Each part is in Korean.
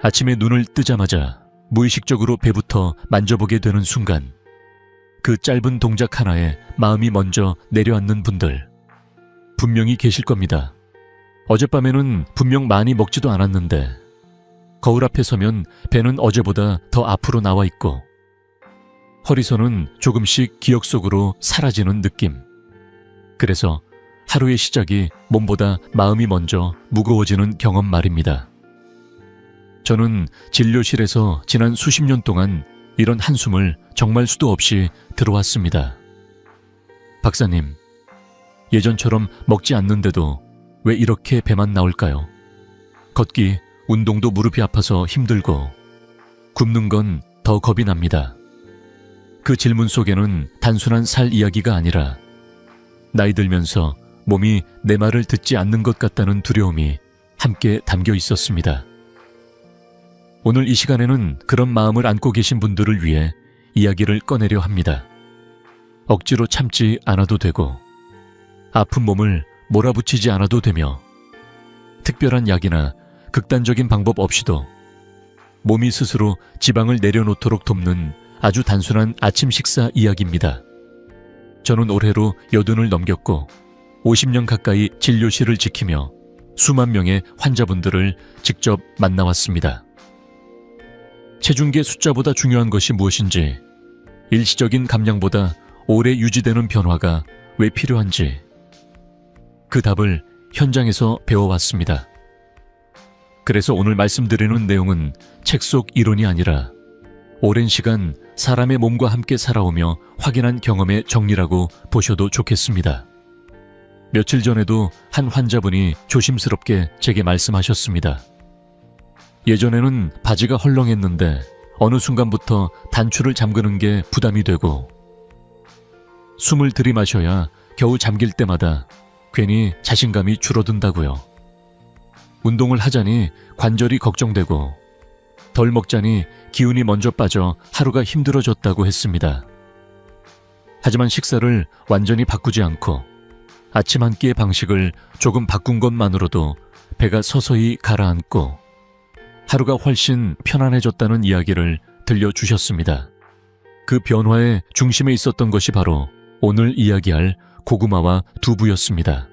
아침에 눈을 뜨자마자 무의식적으로 배부터 만져보게 되는 순간 그 짧은 동작 하나에 마음이 먼저 내려앉는 분들 분명히 계실 겁니다. 어젯밤에는 분명 많이 먹지도 않았는데 거울 앞에 서면 배는 어제보다 더 앞으로 나와 있고 허리선은 조금씩 기억 속으로 사라지는 느낌. 그래서 하루의 시작이 몸보다 마음이 먼저 무거워지는 경험 말입니다. 저는 진료실에서 지난 수십 년 동안 이런 한숨을 정말 수도 없이 들어왔습니다. 박사님, 예전처럼 먹지 않는데도 왜 이렇게 배만 나올까요? 걷기, 운동도 무릎이 아파서 힘들고 굶는 건 더 겁이 납니다. 그 질문 속에는 단순한 살 이야기가 아니라 나이 들면서 몸이 내 말을 듣지 않는 것 같다는 두려움이 함께 담겨 있었습니다. 오늘 이 시간에는 그런 마음을 안고 계신 분들을 위해 이야기를 꺼내려 합니다. 억지로 참지 않아도 되고 아픈 몸을 몰아붙이지 않아도 되며 특별한 약이나 극단적인 방법 없이도 몸이 스스로 지방을 내려놓도록 돕는 아주 단순한 아침 식사 이야기입니다. 저는 올해로 80을 넘겼고 50년 가까이 진료실을 지키며 수만 명의 환자분들을 직접 만나왔습니다. 체중계 숫자보다 중요한 것이 무엇인지, 일시적인 감량보다 오래 유지되는 변화가 왜 필요한지 그 답을 현장에서 배워왔습니다. 그래서 오늘 말씀드리는 내용은 책 속 이론이 아니라 오랜 시간 사람의 몸과 함께 살아오며 확인한 경험의 정리라고 보셔도 좋겠습니다. 며칠 전에도 한 환자분이 조심스럽게 제게 말씀하셨습니다. 예전에는 바지가 헐렁했는데 어느 순간부터 단추를 잠그는 게 부담이 되고 숨을 들이마셔야 겨우 잠길 때마다 괜히 자신감이 줄어든다고요. 운동을 하자니 관절이 걱정되고 덜 먹자니 기운이 먼저 빠져 하루가 힘들어졌다고 했습니다. 하지만 식사를 완전히 바꾸지 않고 아침 한 끼의 방식을 조금 바꾼 것만으로도 배가 서서히 가라앉고 하루가 훨씬 편안해졌다는 이야기를 들려주셨습니다. 그 변화의 중심에 있었던 것이 바로 오늘 이야기할 고구마와 두부였습니다.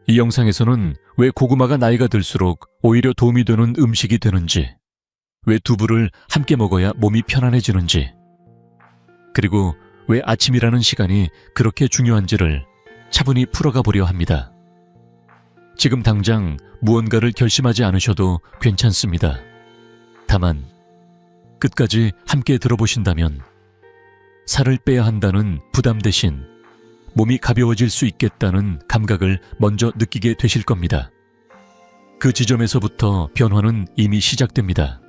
이 영상에서는 왜 고구마가 나이가 들수록 오히려 도움이 되는 음식이 되는지, 왜 두부를 함께 먹어야 몸이 편안해지는지, 그리고 왜 아침이라는 시간이 그렇게 중요한지를 차분히 풀어가 보려 합니다. 지금 당장 무언가를 결심하지 않으셔도 괜찮습니다. 다만 끝까지 함께 들어보신다면 살을 빼야 한다는 부담 대신 몸이 가벼워질 수 있겠다는 감각을 먼저 느끼게 되실 겁니다. 그 지점에서부터 변화는 이미 시작됩니다.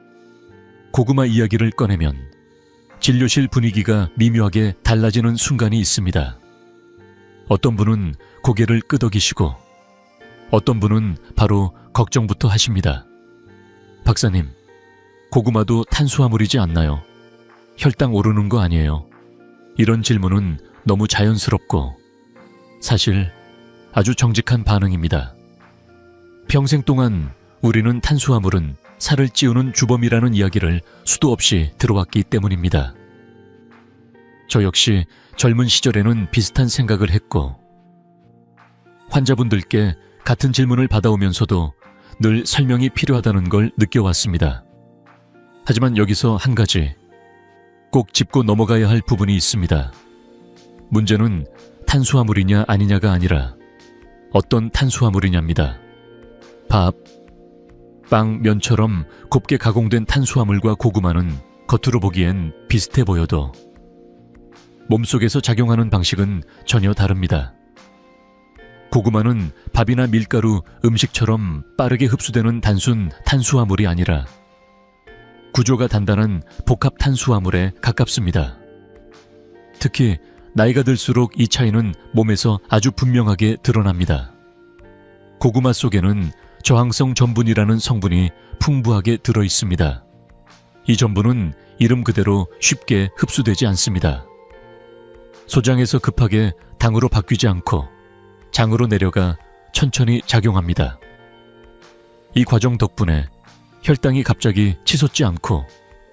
고구마 이야기를 꺼내면 진료실 분위기가 미묘하게 달라지는 순간이 있습니다. 어떤 분은 고개를 끄덕이시고 어떤 분은 바로 걱정부터 하십니다. 박사님, 고구마도 탄수화물이지 않나요? 혈당 오르는 거 아니에요? 이런 질문은 너무 자연스럽고 사실 아주 정직한 반응입니다. 평생 동안 우리는 탄수화물은 살을 찌우는 주범이라는 이야기를 수도 없이 들어왔기 때문입니다. 저 역시 젊은 시절에는 비슷한 생각을 했고 환자분들께 같은 질문을 받아오면서도 늘 설명이 필요하다는 걸 느껴왔습니다. 하지만 여기서 한 가지 꼭 짚고 넘어가야 할 부분이 있습니다. 문제는 탄수화물이냐 아니냐가 아니라 어떤 탄수화물이냐입니다. 밥, 빵, 면처럼 곱게 가공된 탄수화물과 고구마는 겉으로 보기엔 비슷해 보여도 몸속에서 작용하는 방식은 전혀 다릅니다. 고구마는 밥이나 밀가루, 음식처럼 빠르게 흡수되는 단순 탄수화물이 아니라 구조가 단단한 복합 탄수화물에 가깝습니다. 특히 나이가 들수록 이 차이는 몸에서 아주 분명하게 드러납니다. 고구마 속에는 저항성 전분이라는 성분이 풍부하게 들어 있습니다. 이 전분은 이름 그대로 쉽게 흡수되지 않습니다. 소장에서 급하게 당으로 바뀌지 않고 장으로 내려가 천천히 작용합니다. 이 과정 덕분에 혈당이 갑자기 치솟지 않고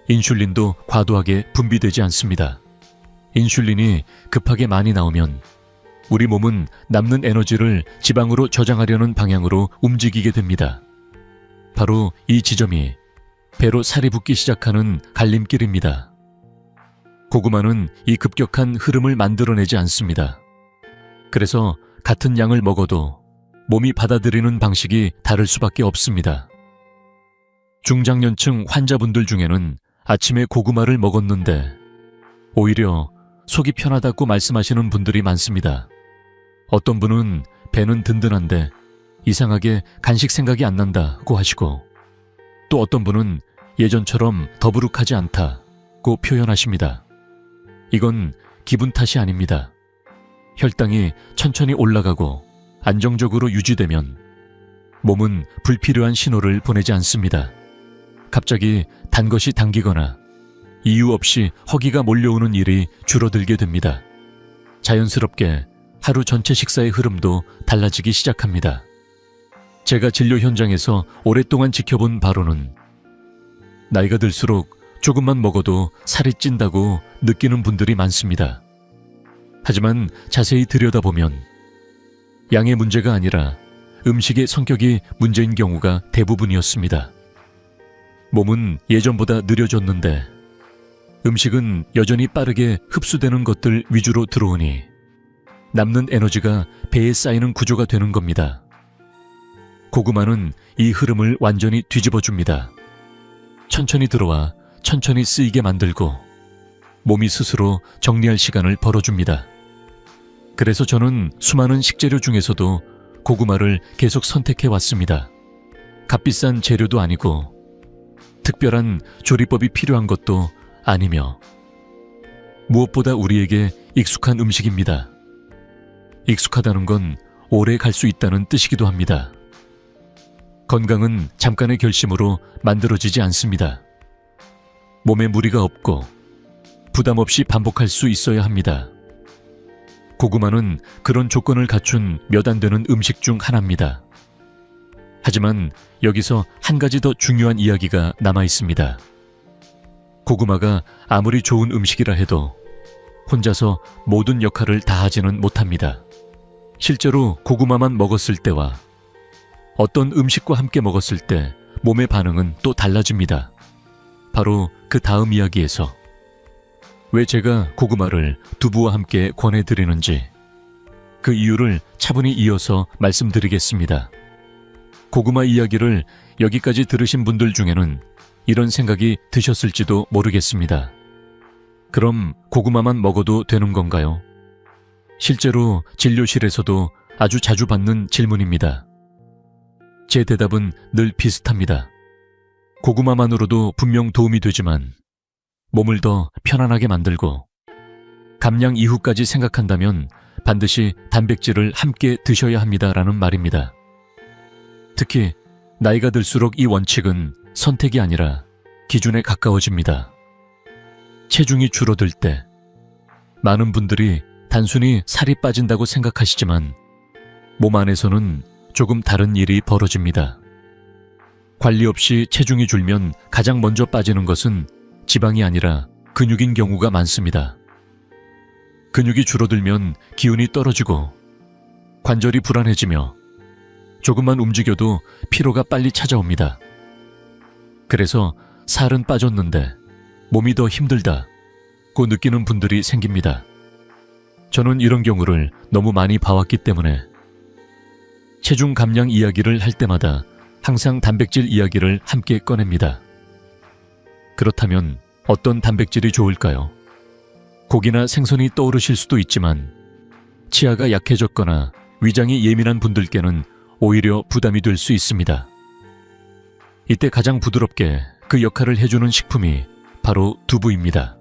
인슐린도 과도하게 분비되지 않습니다. 인슐린이 급하게 많이 나오면 우리 몸은 남는 에너지를 지방으로 저장하려는 방향으로 움직이게 됩니다. 바로 이 지점이 배로 살이 붙기 시작하는 갈림길입니다. 고구마는 이 급격한 흐름을 만들어내지 않습니다. 그래서 같은 양을 먹어도 몸이 받아들이는 방식이 다를 수밖에 없습니다. 중장년층 환자분들 중에는 아침에 고구마를 먹었는데 오히려 속이 편하다고 말씀하시는 분들이 많습니다. 어떤 분은 배는 든든한데 이상하게 간식 생각이 안 난다고 하시고, 또 어떤 분은 예전처럼 더부룩하지 않다고 표현하십니다. 이건 기분 탓이 아닙니다. 혈당이 천천히 올라가고 안정적으로 유지되면 몸은 불필요한 신호를 보내지 않습니다. 갑자기 단 것이 당기거나 이유 없이 허기가 몰려오는 일이 줄어들게 됩니다. 자연스럽게 하루 전체 식사의 흐름도 달라지기 시작합니다. 제가 진료 현장에서 오랫동안 지켜본 바로는 나이가 들수록 조금만 먹어도 살이 찐다고 느끼는 분들이 많습니다. 하지만 자세히 들여다보면 양의 문제가 아니라 음식의 성격이 문제인 경우가 대부분이었습니다. 몸은 예전보다 느려졌는데 음식은 여전히 빠르게 흡수되는 것들 위주로 들어오니 남는 에너지가 배에 쌓이는 구조가 되는 겁니다. 고구마는 이 흐름을 완전히 뒤집어줍니다. 천천히 들어와 천천히 쓰이게 만들고 몸이 스스로 정리할 시간을 벌어줍니다. 그래서 저는 수많은 식재료 중에서도 고구마를 계속 선택해 왔습니다. 값비싼 재료도 아니고 특별한 조리법이 필요한 것도 아니며 무엇보다 우리에게 익숙한 음식입니다. 익숙하다는 건 오래 갈 수 있다는 뜻이기도 합니다. 건강은 잠깐의 결심으로 만들어지지 않습니다. 몸에 무리가 없고 부담 없이 반복할 수 있어야 합니다. 고구마는 그런 조건을 갖춘 몇 안 되는 음식 중 하나입니다. 하지만 여기서 한 가지 더 중요한 이야기가 남아 있습니다. 고구마가 아무리 좋은 음식이라 해도 혼자서 모든 역할을 다 하지는 못합니다. 실제로 고구마만 먹었을 때와 어떤 음식과 함께 먹었을 때 몸의 반응은 또 달라집니다. 바로 그 다음 이야기에서 왜 제가 고구마를 두부와 함께 권해드리는지 그 이유를 차분히 이어서 말씀드리겠습니다. 고구마 이야기를 여기까지 들으신 분들 중에는 이런 생각이 드셨을지도 모르겠습니다. 그럼 고구마만 먹어도 되는 건가요? 실제로 진료실에서도 아주 자주 받는 질문입니다. 제 대답은 늘 비슷합니다. 고구마만으로도 분명 도움이 되지만 몸을 더 편안하게 만들고 감량 이후까지 생각한다면 반드시 단백질을 함께 드셔야 합니다라는 말입니다. 특히 나이가 들수록 이 원칙은 선택이 아니라 기준에 가까워집니다. 체중이 줄어들 때 많은 분들이 단순히 살이 빠진다고 생각하시지만 몸 안에서는 조금 다른 일이 벌어집니다. 관리 없이 체중이 줄면 가장 먼저 빠지는 것은 지방이 아니라 근육인 경우가 많습니다. 근육이 줄어들면 기운이 떨어지고 관절이 불안해지며 조금만 움직여도 피로가 빨리 찾아옵니다. 그래서 살은 빠졌는데 몸이 더 힘들다고 느끼는 분들이 생깁니다. 저는 이런 경우를 너무 많이 봐왔기 때문에 체중 감량 이야기를 할 때마다 항상 단백질 이야기를 함께 꺼냅니다. 그렇다면 어떤 단백질이 좋을까요? 고기나 생선이 떠오르실 수도 있지만 치아가 약해졌거나 위장이 예민한 분들께는 오히려 부담이 될 수 있습니다. 이때 가장 부드럽게 그 역할을 해주는 식품이 바로 두부입니다.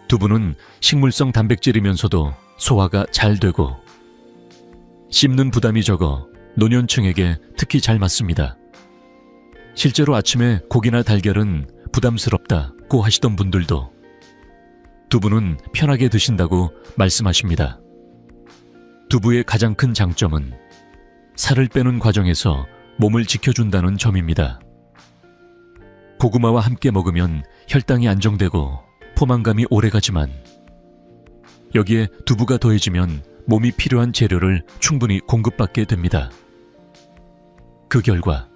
두부는 식물성 단백질이면서도 소화가 잘 되고 씹는 부담이 적어 노년층에게 특히 잘 맞습니다. 실제로 아침에 고기나 달걀은 부담스럽다고 하시던 분들도 두부는 편하게 드신다고 말씀하십니다. 두부의 가장 큰 장점은 살을 빼는 과정에서 몸을 지켜준다는 점입니다. 고구마와 함께 먹으면 혈당이 안정되고 포만감이 오래가지만 여기에 두부가 더해지면 몸이 필요한 재료를 충분히 공급받게 됩니다. 그 결과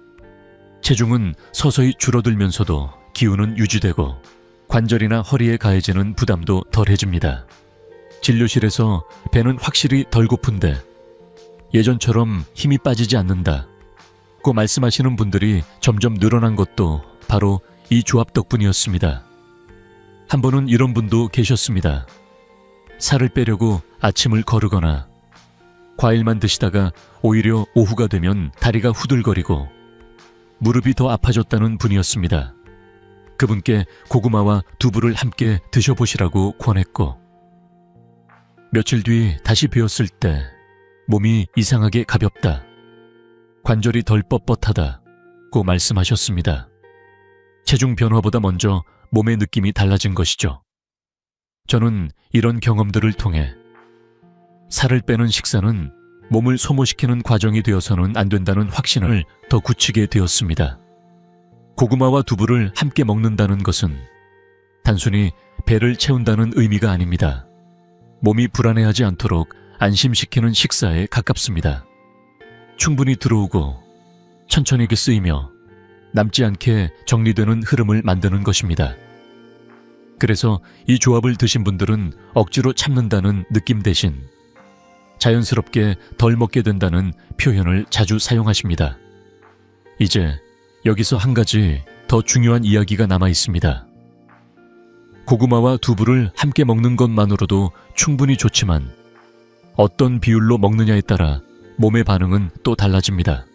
체중은 서서히 줄어들면서도 기운은 유지되고 관절이나 허리에 가해지는 부담도 덜해집니다. 진료실에서 배는 확실히 덜 고픈데 예전처럼 힘이 빠지지 않는다고 말씀하시는 분들이 점점 늘어난 것도 바로 이 조합 덕분이었습니다. 한 번은 이런 분도 계셨습니다. 살을 빼려고 아침을 거르거나 과일만 드시다가 오히려 오후가 되면 다리가 후들거리고 무릎이 더 아파졌다는 분이었습니다. 그분께 고구마와 두부를 함께 드셔보시라고 권했고 며칠 뒤 다시 배웠을 때 몸이 이상하게 가볍다, 관절이 덜 뻣뻣하다고 말씀하셨습니다. 체중 변화보다 먼저 몸의 느낌이 달라진 것이죠. 저는 이런 경험들을 통해 살을 빼는 식사는 몸을 소모시키는 과정이 되어서는 안 된다는 확신을 더 굳히게 되었습니다. 고구마와 두부를 함께 먹는다는 것은 단순히 배를 채운다는 의미가 아닙니다. 몸이 불안해하지 않도록 안심시키는 식사에 가깝습니다. 충분히 들어오고 천천히 쓰이며 남지 않게 정리되는 흐름을 만드는 것입니다. 그래서 이 조합을 드신 분들은 억지로 참는다는 느낌 대신 자연스럽게 덜 먹게 된다는 표현을 자주 사용하십니다. 이제 여기서 한 가지 더 중요한 이야기가 남아 있습니다. 고구마와 두부를 함께 먹는 것만으로도 충분히 좋지만 어떤 비율로 먹느냐에 따라 몸의 반응은 또 달라집니다.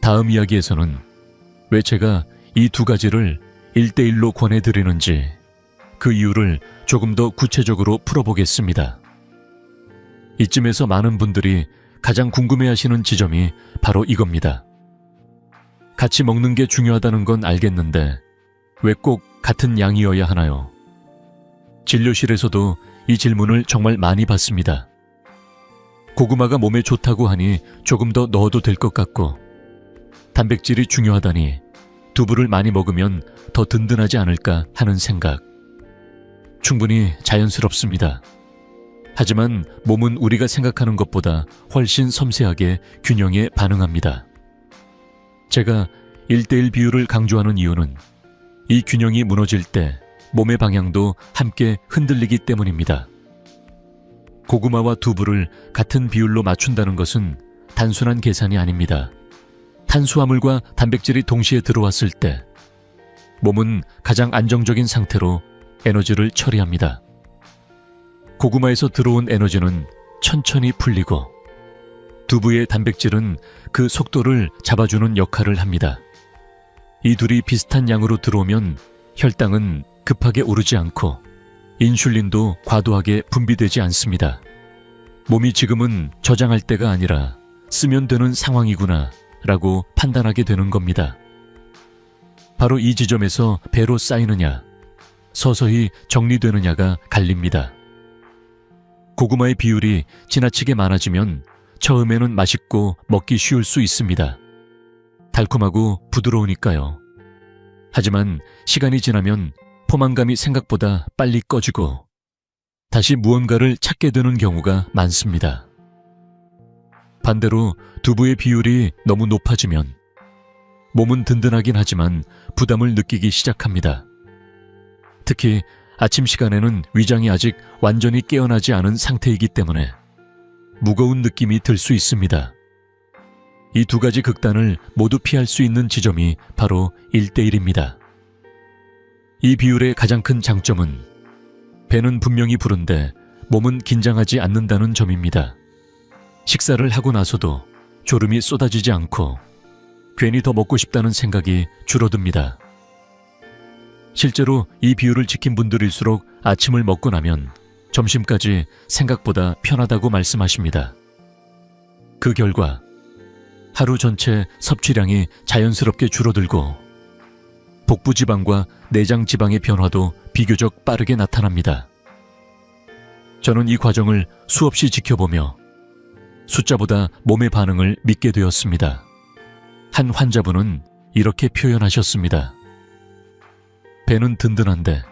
다음 이야기에서는 왜 제가 이 두 가지를 1대1로 권해드리는지 그 이유를 조금 더 구체적으로 풀어보겠습니다. 이쯤에서 많은 분들이 가장 궁금해하시는 지점이 바로 이겁니다. 같이 먹는 게 중요하다는 건 알겠는데 왜 꼭 같은 양이어야 하나요? 진료실에서도 이 질문을 정말 많이 받습니다. 고구마가 몸에 좋다고 하니 조금 더 넣어도 될 것 같고 단백질이 중요하다니 두부를 많이 먹으면 더 든든하지 않을까 하는 생각. 충분히 자연스럽습니다. 하지만 몸은 우리가 생각하는 것보다 훨씬 섬세하게 균형에 반응합니다. 제가 1대1 비율을 강조하는 이유는 이 균형이 무너질 때 몸의 방향도 함께 흔들리기 때문입니다. 고구마와 두부를 같은 비율로 맞춘다는 것은 단순한 계산이 아닙니다. 탄수화물과 단백질이 동시에 들어왔을 때 몸은 가장 안정적인 상태로 에너지를 처리합니다. 고구마에서 들어온 에너지는 천천히 풀리고 두부의 단백질은 그 속도를 잡아주는 역할을 합니다. 이 둘이 비슷한 양으로 들어오면 혈당은 급하게 오르지 않고 인슐린도 과도하게 분비되지 않습니다. 몸이 지금은 저장할 때가 아니라 쓰면 되는 상황이구나 라고 판단하게 되는 겁니다. 바로 이 지점에서 배로 쌓이느냐, 서서히 정리되느냐가 갈립니다. 고구마의 비율이 지나치게 많아지면 처음에는 맛있고 먹기 쉬울 수 있습니다. 달콤하고 부드러우니까요. 하지만 시간이 지나면 포만감이 생각보다 빨리 꺼지고 다시 무언가를 찾게 되는 경우가 많습니다. 반대로 두부의 비율이 너무 높아지면 몸은 든든하긴 하지만 부담을 느끼기 시작합니다. 특히 아침 시간에는 위장이 아직 완전히 깨어나지 않은 상태이기 때문에 무거운 느낌이 들 수 있습니다. 이 두 가지 극단을 모두 피할 수 있는 지점이 바로 1대1입니다. 이 비율의 가장 큰 장점은 배는 분명히 부른데 몸은 긴장하지 않는다는 점입니다. 식사를 하고 나서도 졸음이 쏟아지지 않고 괜히 더 먹고 싶다는 생각이 줄어듭니다. 실제로 이 비율을 지킨 분들일수록 아침을 먹고 나면 점심까지 생각보다 편하다고 말씀하십니다. 그 결과 하루 전체 섭취량이 자연스럽게 줄어들고 복부 지방과 내장 지방의 변화도 비교적 빠르게 나타납니다. 저는 이 과정을 수없이 지켜보며 숫자보다 몸의 반응을 믿게 되었습니다. 한 환자분은 이렇게 표현하셨습니다. 배는 든든한데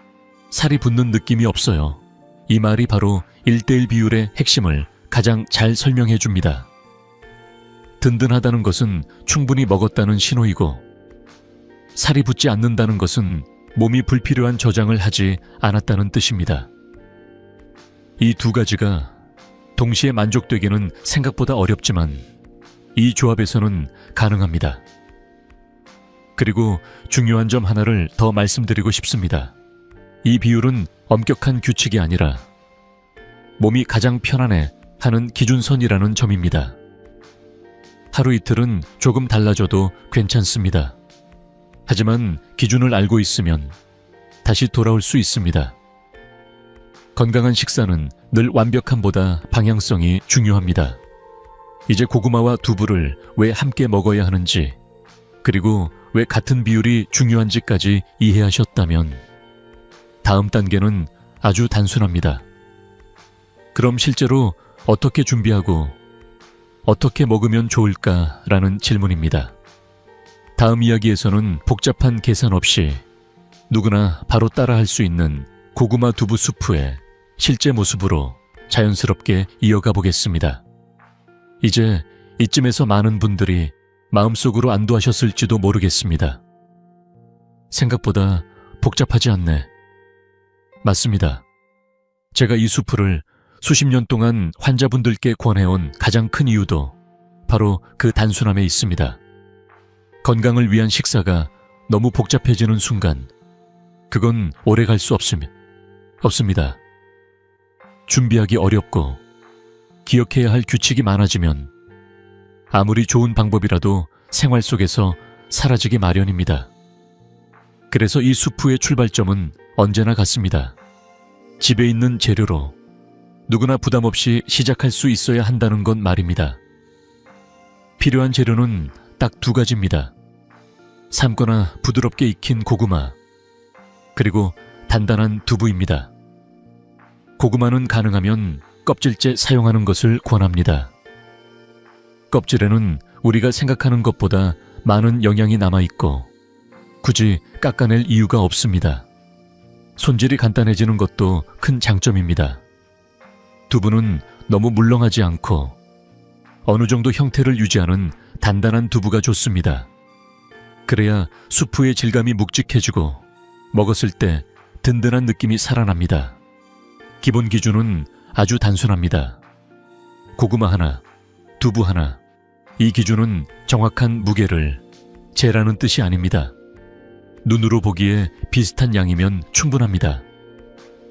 살이 붙는 느낌이 없어요. 이 말이 바로 1:1 비율의 핵심을 가장 잘 설명해 줍니다. 든든하다는 것은 충분히 먹었다는 신호이고, 살이 붙지 않는다는 것은 몸이 불필요한 저장을 하지 않았다는 뜻입니다. 이 두 가지가 동시에 만족되기는 생각보다 어렵지만 이 조합에서는 가능합니다. 그리고 중요한 점 하나를 더 말씀드리고 싶습니다. 이 비율은 엄격한 규칙이 아니라 몸이 가장 편안해 하는 기준선이라는 점입니다. 하루 이틀은 조금 달라져도 괜찮습니다. 하지만 기준을 알고 있으면 다시 돌아올 수 있습니다. 건강한 식사는 늘 완벽함보다 방향성이 중요합니다. 이제 고구마와 두부를 왜 함께 먹어야 하는지, 그리고 왜 같은 비율이 중요한지까지 이해하셨다면 다음 단계는 아주 단순합니다. 그럼 실제로 어떻게 준비하고 어떻게 먹으면 좋을까라는 질문입니다. 다음 이야기에서는 복잡한 계산 없이 누구나 바로 따라할 수 있는 고구마 두부 수프의 실제 모습으로 자연스럽게 이어가 보겠습니다. 이제 이쯤에서 많은 분들이 마음속으로 안도하셨을지도 모르겠습니다. 생각보다 복잡하지 않네. 맞습니다. 제가 이 수프를 수십 년 동안 환자분들께 권해온 가장 큰 이유도 바로 그 단순함에 있습니다. 건강을 위한 식사가 너무 복잡해지는 순간 그건 오래 갈 수 없습니다. 준비하기 어렵고 기억해야 할 규칙이 많아지면 아무리 좋은 방법이라도 생활 속에서 사라지기 마련입니다. 그래서 이 수프의 출발점은 언제나 같습니다. 집에 있는 재료로 누구나 부담 없이 시작할 수 있어야 한다는 건 말입니다. 필요한 재료는 딱 두 가지입니다. 삶거나 부드럽게 익힌 고구마, 그리고 단단한 두부입니다. 고구마는 가능하면 껍질째 사용하는 것을 권합니다. 껍질에는 우리가 생각하는 것보다 많은 영양이 남아있고 굳이 깎아낼 이유가 없습니다. 손질이 간단해지는 것도 큰 장점입니다. 두부는 너무 물렁하지 않고 어느 정도 형태를 유지하는 단단한 두부가 좋습니다. 그래야 수프의 질감이 묵직해지고 먹었을 때 든든한 느낌이 살아납니다. 기본 기준은 아주 단순합니다. 고구마 하나, 두부 하나. 이 기준은 정확한 무게를 재라는 뜻이 아닙니다. 눈으로 보기에 비슷한 양이면 충분합니다.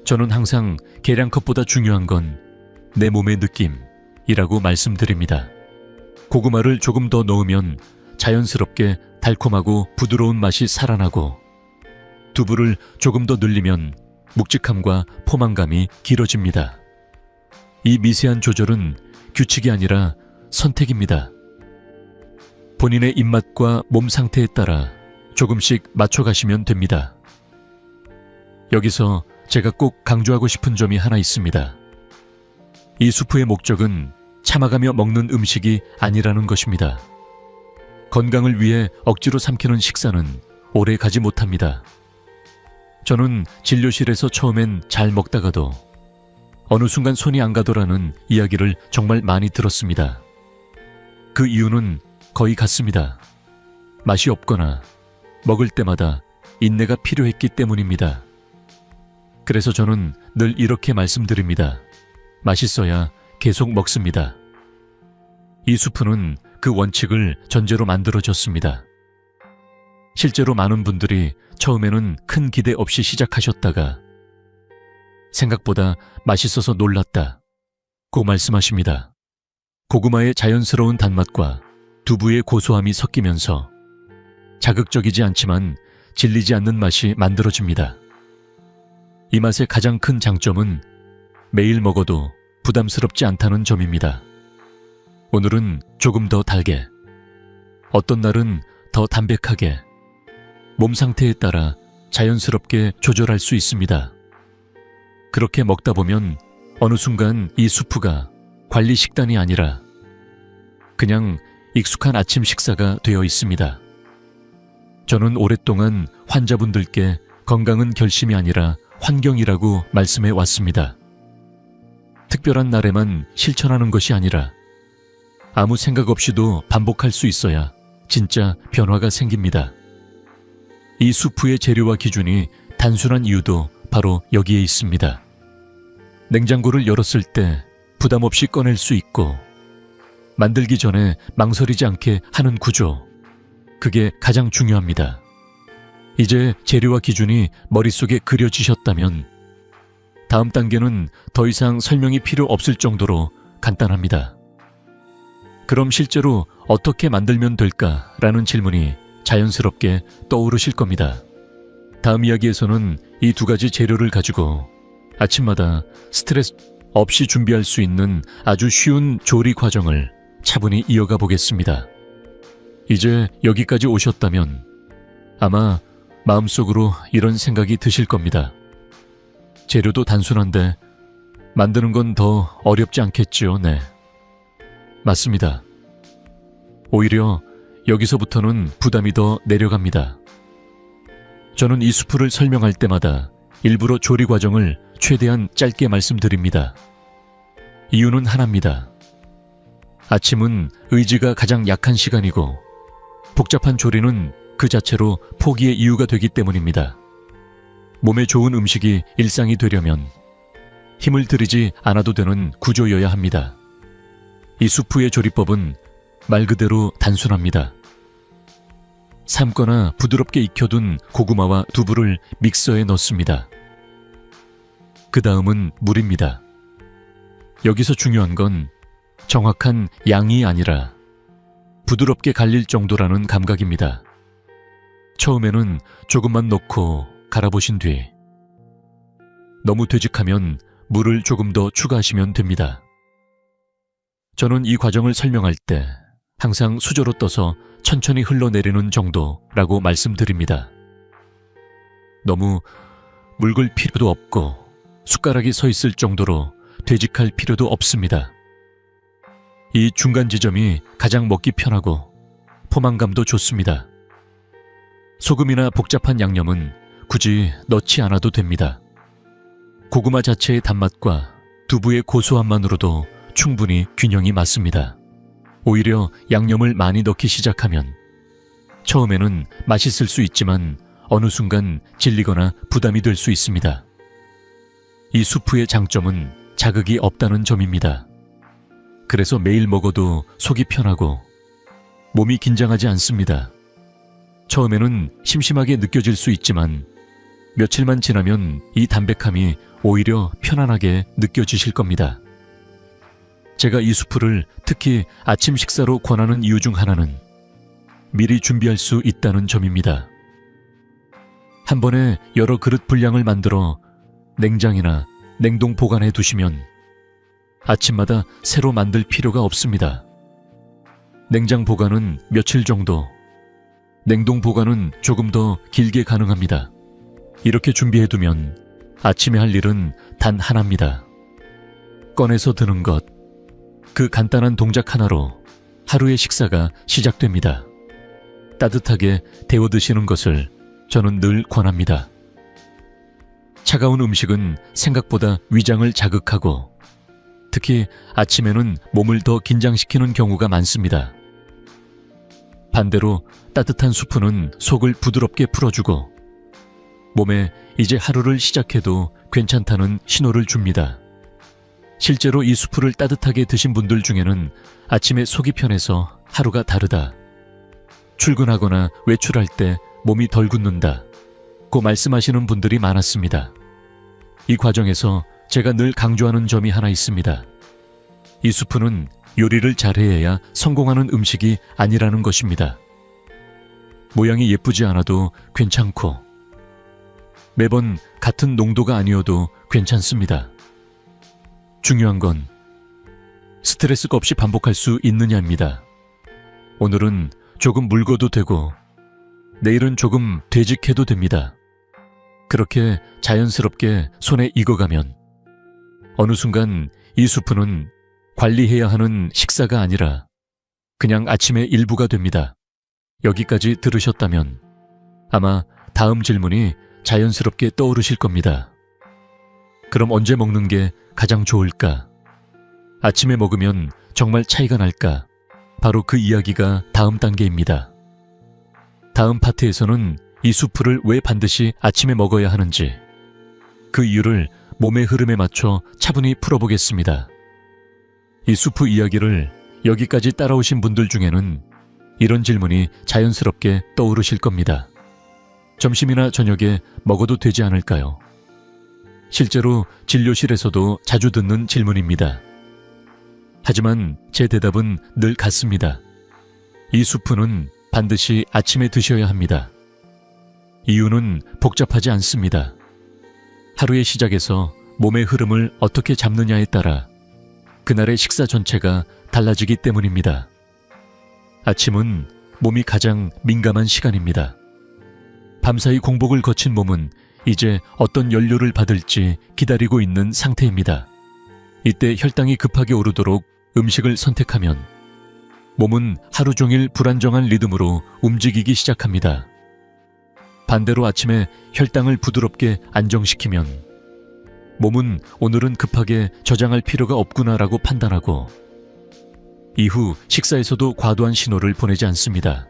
저는 항상 계량컵보다 중요한 건 내 몸의 느낌이라고 말씀드립니다. 고구마를 조금 더 넣으면 자연스럽게 달콤하고 부드러운 맛이 살아나고, 두부를 조금 더 늘리면 묵직함과 포만감이 길어집니다. 이 미세한 조절은 규칙이 아니라 선택입니다. 본인의 입맛과 몸 상태에 따라 조금씩 맞춰가시면 됩니다. 여기서 제가 꼭 강조하고 싶은 점이 하나 있습니다. 이 수프의 목적은 참아가며 먹는 음식이 아니라는 것입니다. 건강을 위해 억지로 삼키는 식사는 오래 가지 못합니다. 저는 진료실에서 처음엔 잘 먹다가도 어느 순간 손이 안 가더라는 이야기를 정말 많이 들었습니다. 그 이유는 거의 같습니다. 맛이 없거나 먹을 때마다 인내가 필요했기 때문입니다. 그래서 저는 늘 이렇게 말씀드립니다. 맛있어야 계속 먹습니다. 이 수프는 그 원칙을 전제로 만들어졌습니다. 실제로 많은 분들이 처음에는 큰 기대 없이 시작하셨다가 생각보다 맛있어서 놀랐다고 말씀하십니다. 고구마의 자연스러운 단맛과 두부의 고소함이 섞이면서 자극적이지 않지만 질리지 않는 맛이 만들어집니다. 이 맛의 가장 큰 장점은 매일 먹어도 부담스럽지 않다는 점입니다. 오늘은 조금 더 달게, 어떤 날은 더 담백하게, 몸 상태에 따라 자연스럽게 조절할 수 있습니다. 그렇게 먹다 보면 어느 순간 이 수프가 관리 식단이 아니라 그냥 익숙한 아침 식사가 되어 있습니다. 저는 오랫동안 환자분들께 건강은 결심이 아니라 환경이라고 말씀해 왔습니다. 특별한 날에만 실천하는 것이 아니라 아무 생각 없이도 반복할 수 있어야 진짜 변화가 생깁니다. 이 수프의 재료와 기준이 단순한 이유도 바로 여기에 있습니다. 냉장고를 열었을 때 부담 없이 꺼낼 수 있고 만들기 전에 망설이지 않게 하는 구조, 그게 가장 중요합니다. 이제 재료와 기준이 머릿속에 그려지셨다면 다음 단계는 더 이상 설명이 필요 없을 정도로 간단합니다. 그럼 실제로 어떻게 만들면 될까라는 질문이 자연스럽게 떠오르실 겁니다. 다음 이야기에서는 이 두 가지 재료를 가지고 아침마다 스트레스 없이 준비할 수 있는 아주 쉬운 조리 과정을 차분히 이어가 보겠습니다. 이제 여기까지 오셨다면 아마 마음속으로 이런 생각이 드실 겁니다. 재료도 단순한데 만드는 건 더 어렵지 않겠지요? 네. 맞습니다. 오히려 여기서부터는 부담이 더 내려갑니다. 저는 이 수프를 설명할 때마다 일부러 조리 과정을 최대한 짧게 말씀드립니다. 이유는 하나입니다. 아침은 의지가 가장 약한 시간이고 복잡한 조리는 그 자체로 포기의 이유가 되기 때문입니다. 몸에 좋은 음식이 일상이 되려면 힘을 들이지 않아도 되는 구조여야 합니다. 이 수프의 조리법은 말 그대로 단순합니다. 삶거나 부드럽게 익혀둔 고구마와 두부를 믹서에 넣습니다. 그 다음은 물입니다. 여기서 중요한 건 정확한 양이 아니라 부드럽게 갈릴 정도라는 감각입니다. 처음에는 조금만 넣고 갈아보신 뒤 너무 되직하면 물을 조금 더 추가하시면 됩니다. 저는 이 과정을 설명할 때 항상 수저로 떠서 천천히 흘러내리는 정도라고 말씀드립니다. 너무 묽을 필요도 없고 숟가락이 서 있을 정도로 되직할 필요도 없습니다. 이 중간 지점이 가장 먹기 편하고 포만감도 좋습니다. 소금이나 복잡한 양념은 굳이 넣지 않아도 됩니다. 고구마 자체의 단맛과 두부의 고소함만으로도 충분히 균형이 맞습니다. 오히려 양념을 많이 넣기 시작하면 처음에는 맛있을 수 있지만 어느 순간 질리거나 부담이 될 수 있습니다. 이 수프의 장점은 자극이 없다는 점입니다. 그래서 매일 먹어도 속이 편하고 몸이 긴장하지 않습니다. 처음에는 심심하게 느껴질 수 있지만 며칠만 지나면 이 담백함이 오히려 편안하게 느껴지실 겁니다. 제가 이 수프를 특히 아침 식사로 권하는 이유 중 하나는 미리 준비할 수 있다는 점입니다. 한 번에 여러 그릇 분량을 만들어 냉장이나 냉동 보관해 두시면 아침마다 새로 만들 필요가 없습니다. 냉장 보관은 며칠 정도, 냉동 보관은 조금 더 길게 가능합니다. 이렇게 준비해두면 아침에 할 일은 단 하나입니다. 꺼내서 드는 것, 그 간단한 동작 하나로 하루의 식사가 시작됩니다. 따뜻하게 데워 드시는 것을 저는 늘 권합니다. 차가운 음식은 생각보다 위장을 자극하고 특히 아침에는 몸을 더 긴장시키는 경우가 많습니다. 반대로 따뜻한 수프는 속을 부드럽게 풀어주고 몸에 이제 하루를 시작해도 괜찮다는 신호를 줍니다. 실제로 이 수프를 따뜻하게 드신 분들 중에는 아침에 속이 편해서 하루가 다르다, 출근하거나 외출할 때 몸이 덜 굳는다 고 말씀하시는 분들이 많았습니다. 이 과정에서 제가 늘 강조하는 점이 하나 있습니다. 이 수프는 요리를 잘해야 성공하는 음식이 아니라는 것입니다. 모양이 예쁘지 않아도 괜찮고 매번 같은 농도가 아니어도 괜찮습니다. 중요한 건 스트레스가 없이 반복할 수 있느냐입니다. 오늘은 조금 묽어도 되고 내일은 조금 되직해도 됩니다. 그렇게 자연스럽게 손에 익어가면 어느 순간 이 수프는 관리해야 하는 식사가 아니라 그냥 아침의 일부가 됩니다. 여기까지 들으셨다면 아마 다음 질문이 자연스럽게 떠오르실 겁니다. 그럼 언제 먹는 게 가장 좋을까? 아침에 먹으면 정말 차이가 날까? 바로 그 이야기가 다음 단계입니다. 다음 파트에서는 이 수프를 왜 반드시 아침에 먹어야 하는지, 그 이유를 몸의 흐름에 맞춰 차분히 풀어보겠습니다. 이 수프 이야기를 여기까지 따라오신 분들 중에는 이런 질문이 자연스럽게 떠오르실 겁니다. 점심이나 저녁에 먹어도 되지 않을까요? 실제로 진료실에서도 자주 듣는 질문입니다. 하지만 제 대답은 늘 같습니다. 이 수프는 반드시 아침에 드셔야 합니다. 이유는 복잡하지 않습니다. 하루의 시작에서 몸의 흐름을 어떻게 잡느냐에 따라 그날의 식사 전체가 달라지기 때문입니다. 아침은 몸이 가장 민감한 시간입니다. 밤사이 공복을 거친 몸은 이제 어떤 연료를 받을지 기다리고 있는 상태입니다. 이때 혈당이 급하게 오르도록 음식을 선택하면 몸은 하루 종일 불안정한 리듬으로 움직이기 시작합니다. 반대로 아침에 혈당을 부드럽게 안정시키면 몸은 오늘은 급하게 저장할 필요가 없구나라고 판단하고 이후 식사에서도 과도한 신호를 보내지 않습니다.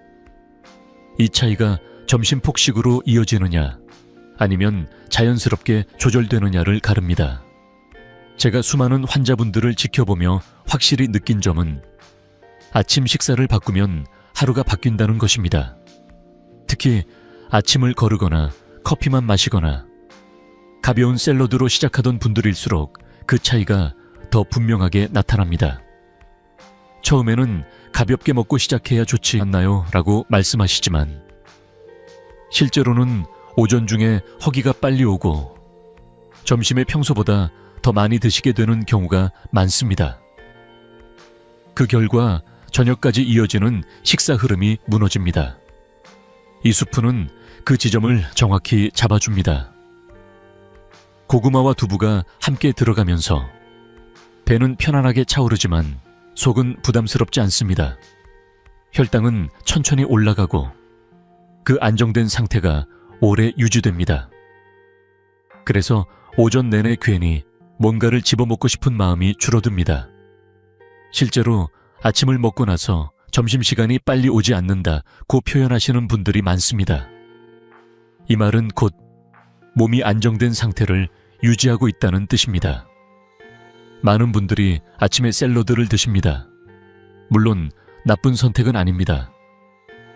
이 차이가 점심 폭식으로 이어지느냐 아니면 자연스럽게 조절되느냐를 가릅니다. 제가 수많은 환자분들을 지켜보며 확실히 느낀 점은 아침 식사를 바꾸면 하루가 바뀐다는 것입니다. 특히 아침을 거르거나 커피만 마시거나 가벼운 샐러드로 시작하던 분들일수록 그 차이가 더 분명하게 나타납니다. 처음에는 가볍게 먹고 시작해야 좋지 않나요? 라고 말씀하시지만 실제로는 오전 중에 허기가 빨리 오고 점심에 평소보다 더 많이 드시게 되는 경우가 많습니다. 그 결과 저녁까지 이어지는 식사 흐름이 무너집니다. 이 수프는 그 지점을 정확히 잡아줍니다. 고구마와 두부가 함께 들어가면서 배는 편안하게 차오르지만 속은 부담스럽지 않습니다. 혈당은 천천히 올라가고 그 안정된 상태가 오래 유지됩니다. 그래서 오전 내내 괜히 뭔가를 집어먹고 싶은 마음이 줄어듭니다. 실제로 아침을 먹고 나서 점심시간이 빨리 오지 않는다고 표현하시는 분들이 많습니다. 이 말은 곧 몸이 안정된 상태를 유지하고 있다는 뜻입니다. 많은 분들이 아침에 샐러드를 드십니다. 물론 나쁜 선택은 아닙니다.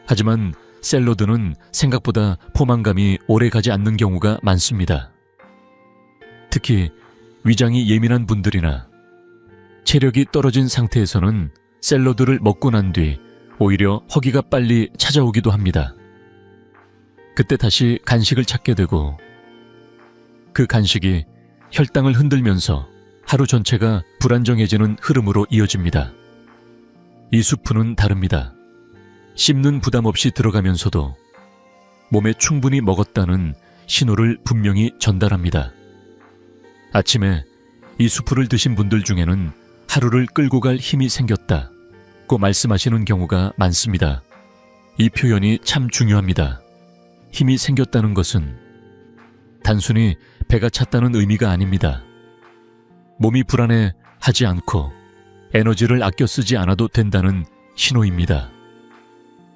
하지만 샐러드는 생각보다 포만감이 오래 가지 않는 경우가 많습니다. 특히 위장이 예민한 분들이나 체력이 떨어진 상태에서는 샐러드를 먹고 난 뒤 오히려 허기가 빨리 찾아오기도 합니다. 그때 다시 간식을 찾게 되고 그 간식이 혈당을 흔들면서 하루 전체가 불안정해지는 흐름으로 이어집니다. 이 수프는 다릅니다. 씹는 부담 없이 들어가면서도 몸에 충분히 먹었다는 신호를 분명히 전달합니다. 아침에 이 수프를 드신 분들 중에는 하루를 끌고 갈 힘이 생겼다고 말씀하시는 경우가 많습니다. 이 표현이 참 중요합니다. 힘이 생겼다는 것은 단순히 배가 찼다는 의미가 아닙니다. 몸이 불안해하지 않고 에너지를 아껴 쓰지 않아도 된다는 신호입니다.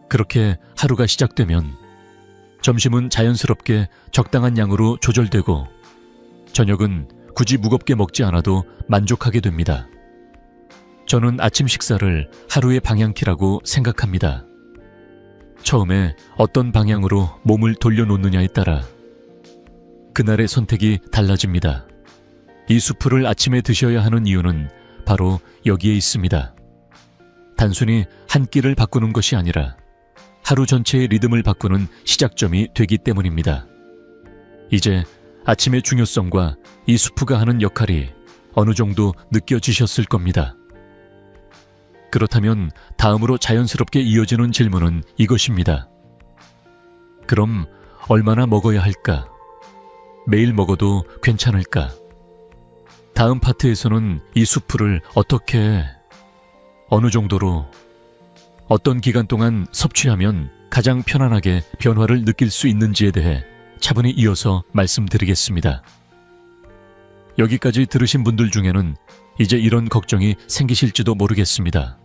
그렇게 하루가 시작되면 점심은 자연스럽게 적당한 양으로 조절되고 저녁은 굳이 무겁게 먹지 않아도 만족하게 됩니다. 저는 아침 식사를 하루의 방향키라고 생각합니다. 처음에 어떤 방향으로 몸을 돌려놓느냐에 따라 그날의 선택이 달라집니다. 이 수프를 아침에 드셔야 하는 이유는 바로 여기에 있습니다. 단순히 한 끼를 바꾸는 것이 아니라 하루 전체의 리듬을 바꾸는 시작점이 되기 때문입니다. 이제 아침의 중요성과 이 수프가 하는 역할이 어느 정도 느껴지셨을 겁니다. 그렇다면 다음으로 자연스럽게 이어지는 질문은 이것입니다. 그럼 얼마나 먹어야 할까? 매일 먹어도 괜찮을까? 다음 파트에서는 이 수프를 어떻게, 어느 정도로, 어떤 기간 동안 섭취하면 가장 편안하게 변화를 느낄 수 있는지에 대해 차분히 이어서 말씀드리겠습니다. 여기까지 들으신 분들 중에는 이제 이런 걱정이 생기실지도 모르겠습니다.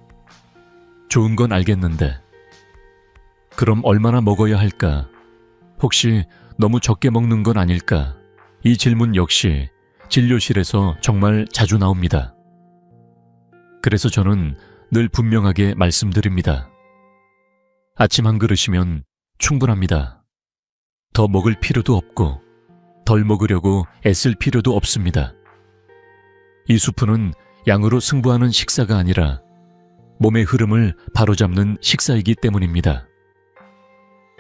좋은 건 알겠는데 그럼 얼마나 먹어야 할까? 혹시 너무 적게 먹는 건 아닐까? 이 질문 역시 진료실에서 정말 자주 나옵니다. 그래서 저는 늘 분명하게 말씀드립니다. 아침 한 그릇이면 충분합니다. 더 먹을 필요도 없고 덜 먹으려고 애쓸 필요도 없습니다. 이 수프는 양으로 승부하는 식사가 아니라 몸의 흐름을 바로잡는 식사이기 때문입니다.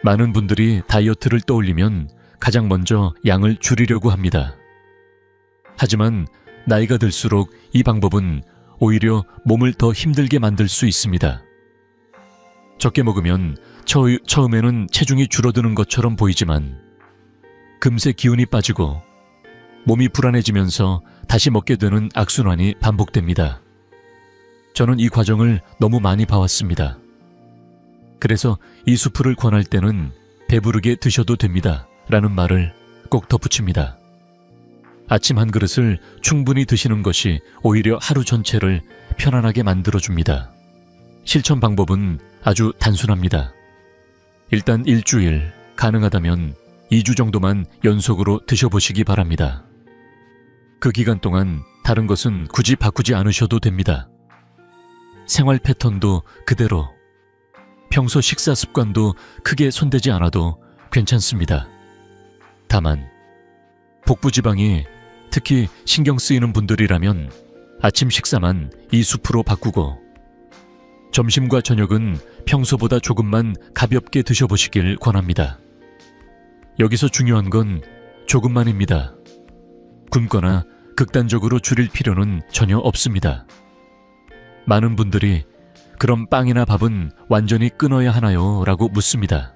많은 분들이 다이어트를 떠올리면 가장 먼저 양을 줄이려고 합니다. 하지만 나이가 들수록 이 방법은 오히려 몸을 더 힘들게 만들 수 있습니다. 적게 먹으면 처음에는 체중이 줄어드는 것처럼 보이지만 금세 기운이 빠지고 몸이 불안해지면서 다시 먹게 되는 악순환이 반복됩니다. 저는 이 과정을 너무 많이 봐왔습니다. 그래서 이 수프를 권할 때는 배부르게 드셔도 됩니다 라는 말을 꼭 덧붙입니다. 아침 한 그릇을 충분히 드시는 것이 오히려 하루 전체를 편안하게 만들어줍니다. 실천 방법은 아주 단순합니다. 일단 일주일, 가능하다면 2주 정도만 연속으로 드셔보시기 바랍니다. 그 기간 동안 다른 것은 굳이 바꾸지 않으셔도 됩니다. 생활 패턴도 그대로, 평소 식사 습관도 크게 손대지 않아도 괜찮습니다. 다만 복부 지방이 특히 신경 쓰이는 분들이라면 아침 식사만 이 수프로 바꾸고 점심과 저녁은 평소보다 조금만 가볍게 드셔보시길 권합니다. 여기서 중요한 건 조금만입니다. 굶거나 극단적으로 줄일 필요는 전혀 없습니다. 많은 분들이 그럼 빵이나 밥은 완전히 끊어야 하나요? 라고 묻습니다.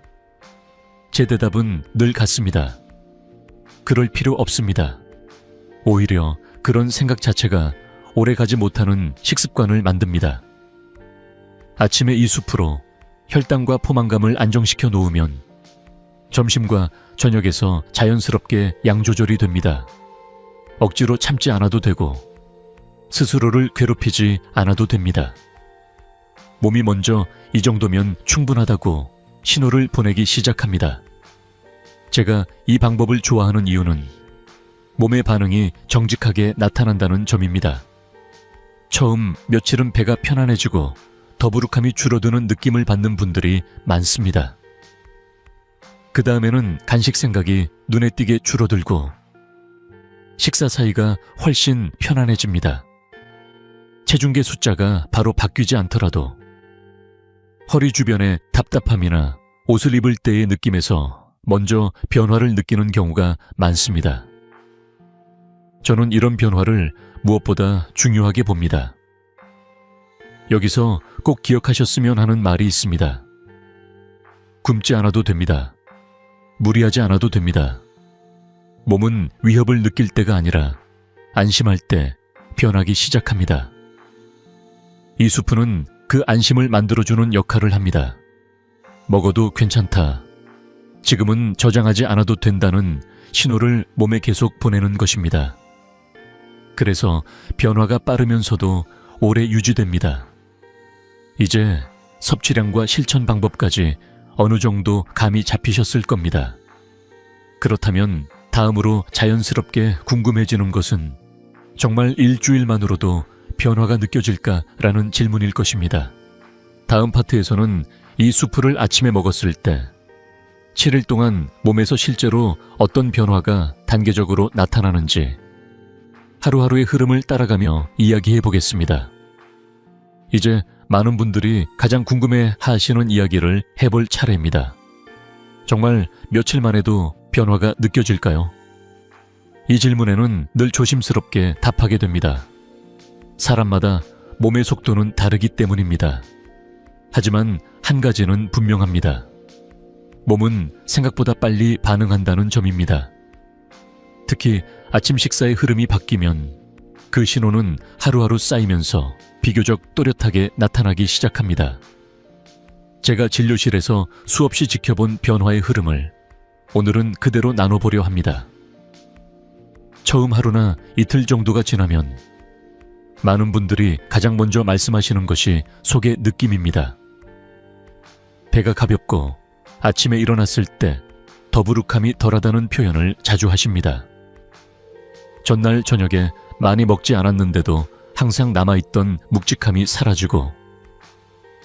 제 대답은 늘 같습니다. 그럴 필요 없습니다. 오히려 그런 생각 자체가 오래가지 못하는 식습관을 만듭니다. 아침에 이 수프로 혈당과 포만감을 안정시켜 놓으면 점심과 저녁에서 자연스럽게 양 조절이 됩니다. 억지로 참지 않아도 되고 스스로를 괴롭히지 않아도 됩니다. 몸이 먼저 이 정도면 충분하다고 신호를 보내기 시작합니다. 제가 이 방법을 좋아하는 이유는 몸의 반응이 정직하게 나타난다는 점입니다. 처음 며칠은 배가 편안해지고 더부룩함이 줄어드는 느낌을 받는 분들이 많습니다. 그 다음에는 간식 생각이 눈에 띄게 줄어들고 식사 사이가 훨씬 편안해집니다. 체중계 숫자가 바로 바뀌지 않더라도 허리 주변의 답답함이나 옷을 입을 때의 느낌에서 먼저 변화를 느끼는 경우가 많습니다. 저는 이런 변화를 무엇보다 중요하게 봅니다. 여기서 꼭 기억하셨으면 하는 말이 있습니다. 굶지 않아도 됩니다. 무리하지 않아도 됩니다. 몸은 위협을 느낄 때가 아니라 안심할 때 변하기 시작합니다. 이 수프는 그 안심을 만들어주는 역할을 합니다. 먹어도 괜찮다. 지금은 저장하지 않아도 된다는 신호를 몸에 계속 보내는 것입니다. 그래서 변화가 빠르면서도 오래 유지됩니다. 이제 섭취량과 실천 방법까지 어느 정도 감이 잡히셨을 겁니다. 그렇다면 다음으로 자연스럽게 궁금해지는 것은 정말 일주일만으로도 변화가 느껴질까라는 질문일 것입니다. 다음 파트에서는 이 수프를 아침에 먹었을 때 7일 동안 몸에서 실제로 어떤 변화가 단계적으로 나타나는지 하루하루의 흐름을 따라가며 이야기해 보겠습니다. 이제 많은 분들이 가장 궁금해 하시는 이야기를 해볼 차례입니다. 정말 며칠만 해도 변화가 느껴질까요? 이 질문에는 늘 조심스럽게 답하게 됩니다. 사람마다 몸의 속도는 다르기 때문입니다. 하지만 한 가지는 분명합니다. 몸은 생각보다 빨리 반응한다는 점입니다. 특히 아침 식사의 흐름이 바뀌면 그 신호는 하루하루 쌓이면서 비교적 또렷하게 나타나기 시작합니다. 제가 진료실에서 수없이 지켜본 변화의 흐름을 오늘은 그대로 나눠보려 합니다. 처음 하루나 이틀 정도가 지나면 많은 분들이 가장 먼저 말씀하시는 것이 속의 느낌입니다. 배가 가볍고 아침에 일어났을 때 더부룩함이 덜하다는 표현을 자주 하십니다. 전날 저녁에 많이 먹지 않았는데도 항상 남아있던 묵직함이 사라지고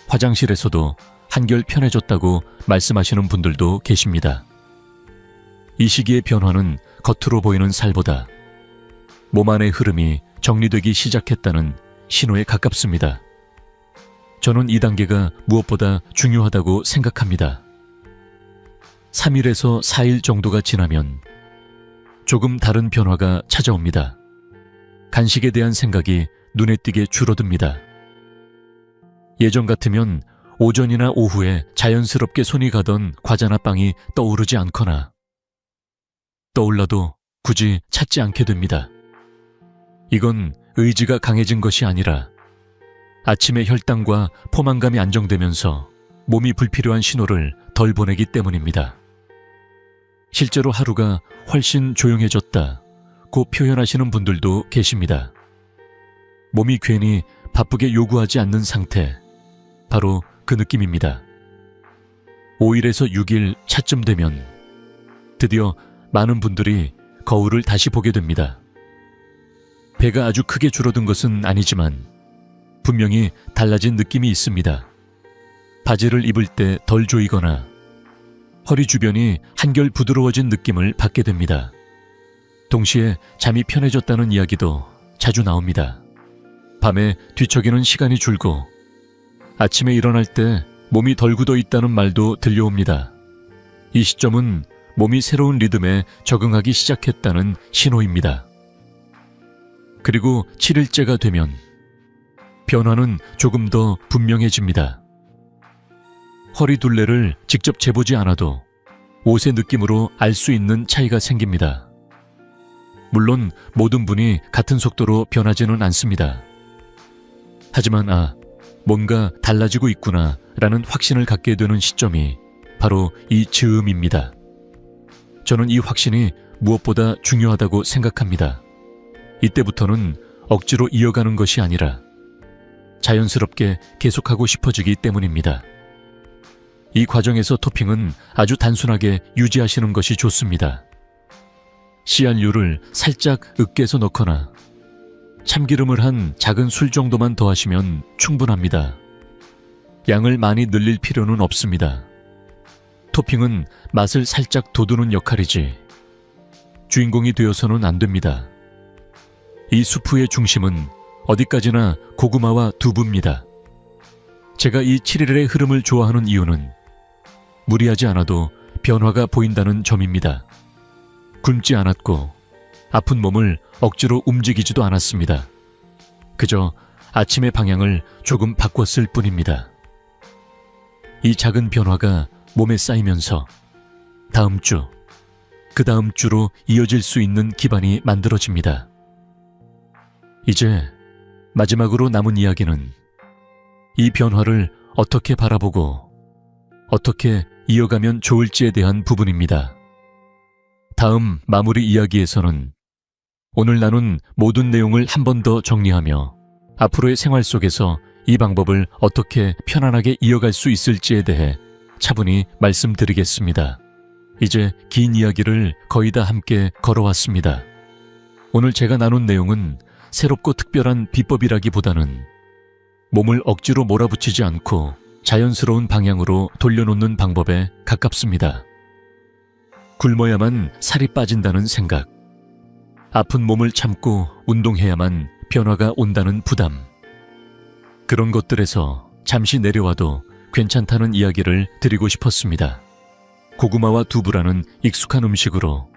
화장실에서도 한결 편해졌다고 말씀하시는 분들도 계십니다. 이 시기의 변화는 겉으로 보이는 살보다 몸 안의 흐름이 정리되기 시작했다는 신호에 가깝습니다. 저는 이 단계가 무엇보다 중요하다고 생각합니다. 3일에서 4일 정도가 지나면 조금 다른 변화가 찾아옵니다. 간식에 대한 생각이 눈에 띄게 줄어듭니다. 예전 같으면 오전이나 오후에 자연스럽게 손이 가던 과자나 빵이 떠오르지 않거나 떠올라도 굳이 찾지 않게 됩니다. 이건 의지가 강해진 것이 아니라 아침에 혈당과 포만감이 안정되면서 몸이 불필요한 신호를 덜 보내기 때문입니다. 실제로 하루가 훨씬 조용해졌다고 표현하시는 분들도 계십니다. 몸이 괜히 바쁘게 요구하지 않는 상태, 바로 그 느낌입니다. 5일에서 6일 차쯤 되면 드디어 많은 분들이 거울을 다시 보게 됩니다. 배가 아주 크게 줄어든 것은 아니지만 분명히 달라진 느낌이 있습니다. 바지를 입을 때 덜 조이거나 허리 주변이 한결 부드러워진 느낌을 받게 됩니다. 동시에 잠이 편해졌다는 이야기도 자주 나옵니다. 밤에 뒤척이는 시간이 줄고 아침에 일어날 때 몸이 덜 굳어 있다는 말도 들려옵니다. 이 시점은 몸이 새로운 리듬에 적응하기 시작했다는 신호입니다. 그리고 7일째가 되면 변화는 조금 더 분명해집니다. 허리 둘레를 직접 재보지 않아도 옷의 느낌으로 알 수 있는 차이가 생깁니다. 물론 모든 분이 같은 속도로 변하지는 않습니다. 하지만 뭔가 달라지고 있구나 라는 확신을 갖게 되는 시점이 바로 이 즈음입니다. 저는 이 확신이 무엇보다 중요하다고 생각합니다. 이때부터는 억지로 이어가는 것이 아니라 자연스럽게 계속하고 싶어지기 때문입니다. 이 과정에서 토핑은 아주 단순하게 유지하시는 것이 좋습니다. 씨알류를 살짝 으깨서 넣거나 참기름을 한 작은 술 정도만 더하시면 충분합니다. 양을 많이 늘릴 필요는 없습니다. 토핑은 맛을 살짝 돋우는 역할이지 주인공이 되어서는 안 됩니다. 이 수프의 중심은 어디까지나 고구마와 두부입니다. 제가 이 7일의 흐름을 좋아하는 이유는 무리하지 않아도 변화가 보인다는 점입니다. 굶지 않았고 아픈 몸을 억지로 움직이지도 않았습니다. 그저 아침의 방향을 조금 바꿨을 뿐입니다. 이 작은 변화가 몸에 쌓이면서 다음 주, 그 다음 주로 이어질 수 있는 기반이 만들어집니다. 이제 마지막으로 남은 이야기는 이 변화를 어떻게 바라보고 어떻게 이어가면 좋을지에 대한 부분입니다. 다음 마무리 이야기에서는 오늘 나눈 모든 내용을 한 번 더 정리하며 앞으로의 생활 속에서 이 방법을 어떻게 편안하게 이어갈 수 있을지에 대해 차분히 말씀드리겠습니다. 이제 긴 이야기를 거의 다 함께 걸어왔습니다. 오늘 제가 나눈 내용은 새롭고 특별한 비법이라기보다는 몸을 억지로 몰아붙이지 않고 자연스러운 방향으로 돌려놓는 방법에 가깝습니다. 굶어야만 살이 빠진다는 생각, 아픈 몸을 참고 운동해야만 변화가 온다는 부담, 그런 것들에서 잠시 내려와도 괜찮다는 이야기를 드리고 싶었습니다. 고구마와 두부라는 익숙한 음식으로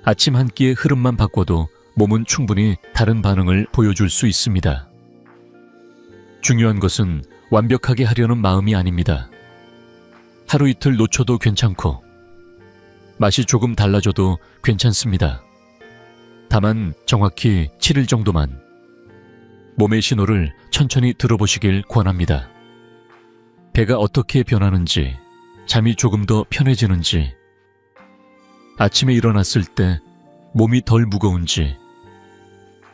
아침 한 끼의 흐름만 바꿔도 몸은 충분히 다른 반응을 보여줄 수 있습니다. 중요한 것은 완벽하게 하려는 마음이 아닙니다. 하루 이틀 놓쳐도 괜찮고 맛이 조금 달라져도 괜찮습니다. 다만 정확히 7일 정도만 몸의 신호를 천천히 들어보시길 권합니다. 배가 어떻게 변하는지, 잠이 조금 더 편해지는지, 아침에 일어났을 때 몸이 덜 무거운지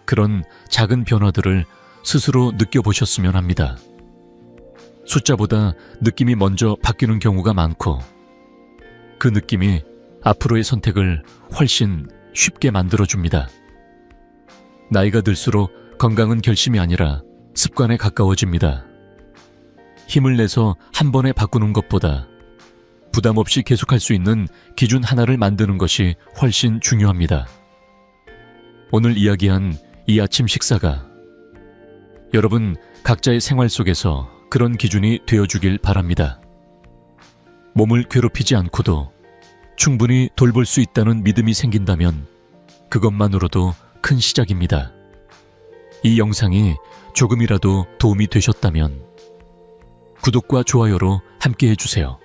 그런 작은 변화들을 스스로 느껴보셨으면 합니다. 숫자보다 느낌이 먼저 바뀌는 경우가 많고 그 느낌이 앞으로의 선택을 훨씬 쉽게 만들어줍니다. 나이가 들수록 건강은 결심이 아니라 습관에 가까워집니다. 힘을 내서 한 번에 바꾸는 것보다 부담 없이 계속할 수 있는 기준 하나를 만드는 것이 훨씬 중요합니다. 오늘 이야기한 이 아침 식사가 여러분 각자의 생활 속에서 그런 기준이 되어주길 바랍니다. 몸을 괴롭히지 않고도 충분히 돌볼 수 있다는 믿음이 생긴다면 그것만으로도 큰 시작입니다. 이 영상이 조금이라도 도움이 되셨다면 구독과 좋아요로 함께 해주세요.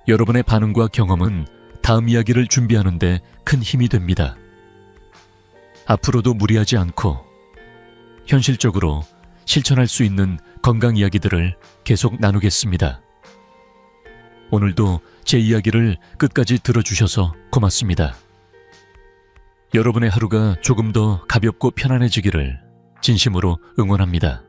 여러분의 반응과 경험은 다음 이야기를 준비하는 데 큰 힘이 됩니다. 앞으로도 무리하지 않고 현실적으로 실천할 수 있는 건강 이야기들을 계속 나누겠습니다. 오늘도 제 이야기를 끝까지 들어주셔서 고맙습니다. 여러분의 하루가 조금 더 가볍고 편안해지기를 진심으로 응원합니다.